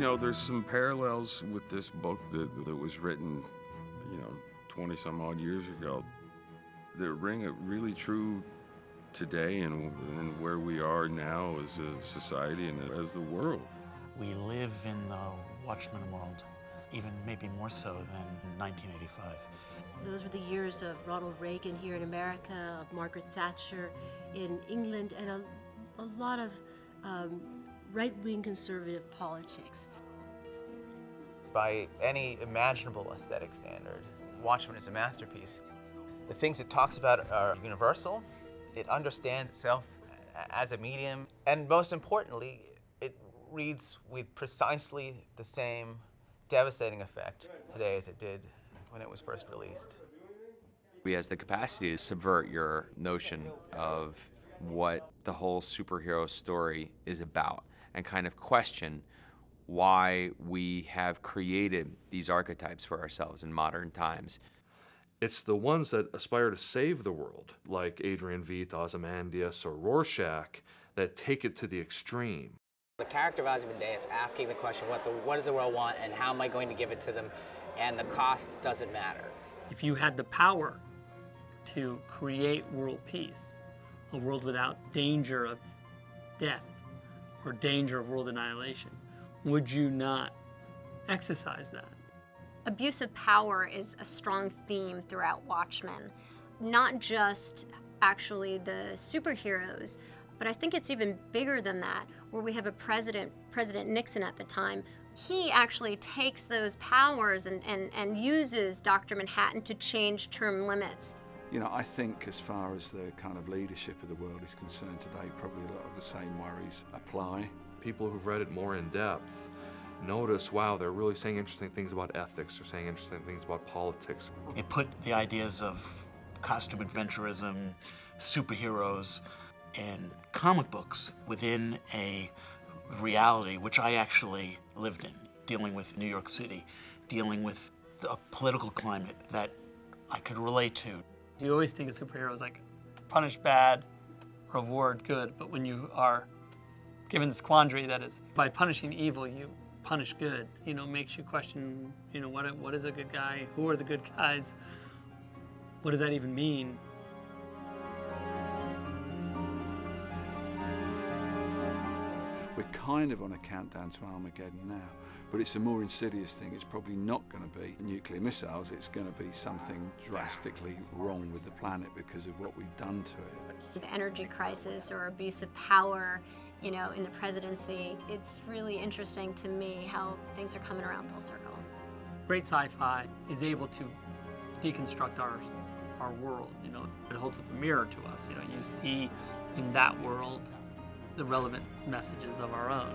there's some parallels with this book that was written, 20 some odd years ago that ring really true today and where we are now as a society and as the world. We live in the Watchmen world, even maybe more so than 1985. Those were the years of Ronald Reagan here in America, of Margaret Thatcher in England, and a lot of right-wing conservative politics. By any imaginable aesthetic standard, Watchmen is a masterpiece. The things it talks about are universal. It understands itself as a medium, and most importantly, it reads with precisely the same devastating effect today as it did when it was first released. It has the capacity to subvert your notion of what the whole superhero story is about and kind of question why we have created these archetypes for ourselves in modern times. It's the ones that aspire to save the world, like Adrian Veidt, Ozymandias, or Rorschach, that take it to the extreme. The character of Ozymandias asking the question, what does the world want and how am I going to give it to them, and the cost doesn't matter. If you had the power to create world peace, a world without danger of death or danger of world annihilation, would you not exercise that? Abuse of power is a strong theme throughout Watchmen. Not just actually the superheroes, but I think it's even bigger than that, where we have a President Nixon at the time. He actually takes those powers and uses Dr. Manhattan to change term limits. I think as far as the kind of leadership of the world is concerned today, probably a lot of the same worries apply. People who've read it more in depth notice, wow, they're really saying interesting things about ethics, they're saying interesting things about politics. It put the ideas of costume adventurism, superheroes, and comic books within a reality which I actually lived in, dealing with New York City, dealing with a political climate that I could relate to. You always think of superheroes like punish bad, reward good, but when you are given this quandary that is by punishing evil, you punish good, makes you question, what is a good guy? Who are the good guys? What does that even mean? We're kind of on a countdown to Armageddon now, but it's a more insidious thing. It's probably not going to be nuclear missiles. It's going to be something drastically wrong with the planet because of what we've done to it. The energy crisis or abuse of power, in the presidency, it's really interesting to me how things are coming around full circle. Great sci-fi is able to deconstruct our world. It holds up a mirror to us. You see in that world the relevant messages of our own.